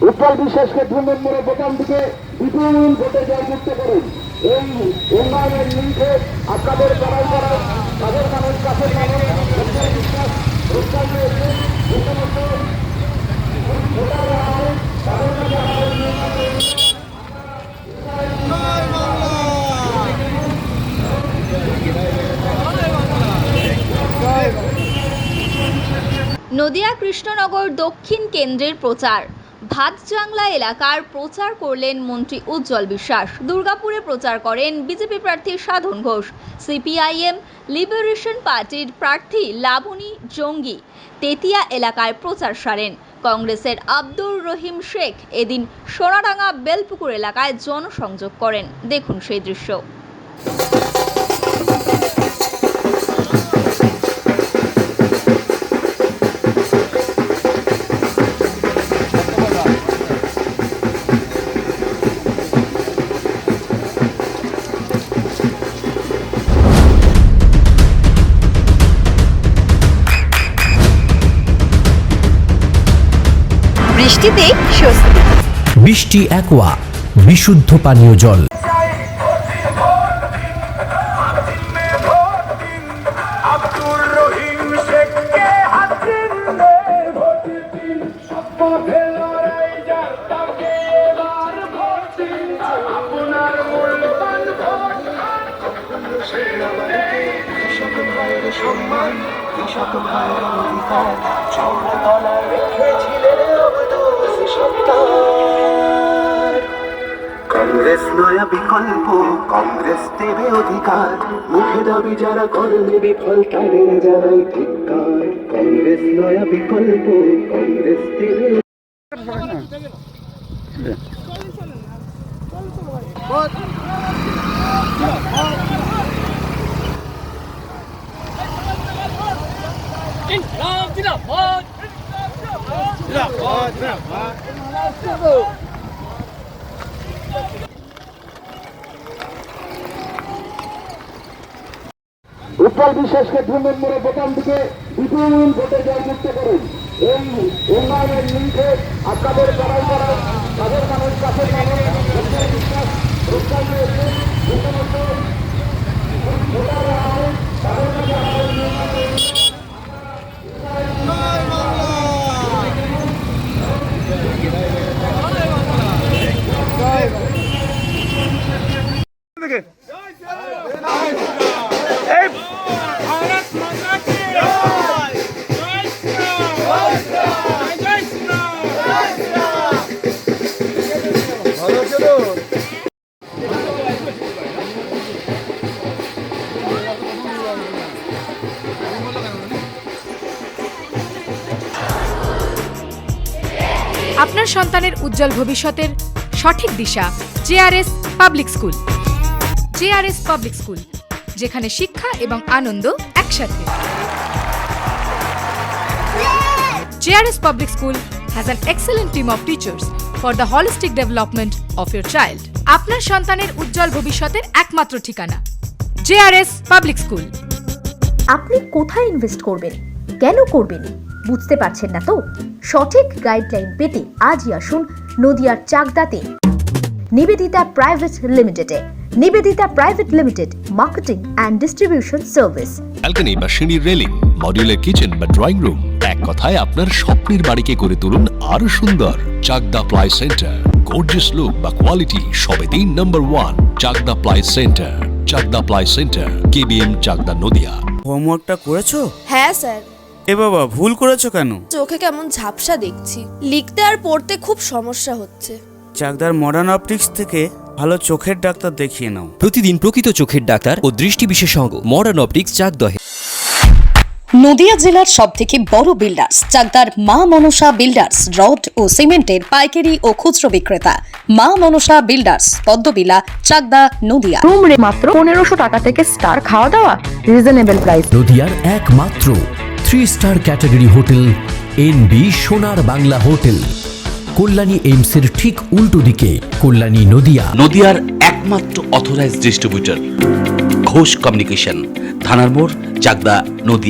উৎপল বিশ্বাসকে 2 নম্বরে বোতাম দিকে বিপুল ভোটে জয়যুক্ত করুন। এই উন্নয়নের লিঙ্কে আপনাদের লড়াই করার তাদের মানুষ কাছের মানুষ উৎপল বিশ্বাস রোজগার রয়েছে সমস্ত ভোটাররা আছেন তাদের কাছে নদিয়া কৃষ্ণনগর দক্ষিণ কেন্দ্রের প্রচার। ভাতজাংলা এলাকার প্রচার করলেন মন্ত্রী উজ্জ্বল বিশ্বাস। দুর্গাপুরে প্রচার করেন বিজেপি প্রার্থী সাধন ঘোষ। সিপিআইএম লিবারেশন পার্টির প্রার্থী লাবণী জঙ্গি তেতিয়া এলাকায় প্রচার সারেন। কংগ্রেসের আব্দুর রহিম শেখ এদিন সোনাডাঙ্গা বেলপুকুর এলাকায় জনসংযোগ করেন। দেখুন সেই দৃশ্য। বৃষ্টিতে স্বস্তি। বৃষ্টি অ্যাকোয়া বিশুদ্ধ পানীয় জল। সম্মান কৃষক ভাইয়ের অধিকার চন্দ্রতলায় রেখেছিলেন কংগ্রেস নয়া বিকল্প, কংগ্রেস দেবে অধিকার, মুখে দাবি যারা করবে বিফল তাদের জানাই ধিক্কার। কংগ্রেস নয়া বিকল্প, কংগ্রেস দেবে উৎপল বিশ্বাসকে 2 নম্বরে বোতাম দিকে বিপুল ভোটে জয়যুক্ত করুন। এই উন্নয়নের লিঙ্কে আপনাদের লড়াই করার তাদের মানুষ কাছের মানুষ উৎপল বিশ্বাস রোজগার রয়েছে সমস্ত ভোটাররা আছেন তাদের কাছে আপনার সন্তানের উজ্জ্বল ভবিষ্যতের সঠিক দিশা JRS public school. JRS public school, যেখানে শিক্ষা এবং আনন্দ একসাথে। JRS public school has an excellent team of teachers for the holistic development of your child. আপনার সন্তানের উজ্জ্বল ভবিষ্যতের একমাত্র ঠিকানা জেআরএস পাবলিক স্কুল। আপনি কোথায় ইনভেস্ট করবেন, কেন করবেন বুঝতে পারছেন না তো? সঠিক গাইডলাইন পেতে আজই আসুন নদিয়ার চাকদাতে নিবেদিতা প্রাইভেট লিমিটেডে। Nivedita private limited, marketing and distribution service. Balcony বা সিঁড়ির রেলিং, মডিউলার কিচেন বা ড্রয়িং রুম, এক কথায় আপনার স্বপ্নের বাড়িকে করে তুলুন আরো সুন্দর। Chakdah ply centre, gorgeous look বা কোয়ালিটি সবে 3 number 1 Chakdah ply centre. Chakdah ply centre, KBM, Chakdah, Nadia. হোমওয়ার্কটা করেছো? হ্যাঁ স্যার। এ বাবা, ভুল করেছো কেন? চোখে কেমন ঝাপসা দেখছি, লিখতে আর পড়তে খুব সমস্যা হচ্ছে। চাকদার মডার্ন অপটিক্স থেকে ভালো চোখের ডাক্তার দেখিয়ে নাও। প্রতিদিন প্রকৃত চোখের ডাক্তার ও দৃষ্টি বিশেষজ্ঞ মডার্ন অপটিক্স চাকদহে। নদিয়া জেলার সবথেকে বড় বিল্ডার্স চাকদার মা মনসা বিল্ডার্স, রড ও সিমেন্টের পাইকারি ও খুচরো বিক্রেতা। মা মনসা বিল্ডার্স, পদ্মবিলা, চাকদা, নদিয়া। রুম রে মাত্র 1500 টাকা থেকে স্টার খাওয়া দাওয়া, রিজনেবল প্রাইস। নদিয়ার একমাত্র 3 স্টার ক্যাটাগরি হোটেল এনবি সোনার বাংলা হোটেল, কল্যাণী এইমসের ঠিক উল্টো দিকে, কল্যাণী, নদিয়া। নদিয়ার একমাত্র অথরাইজড ডিস্ট্রিবিউটর ঘোষ কমিউনিকেশন, থানার মোড়, চাকদা, নদিয়া।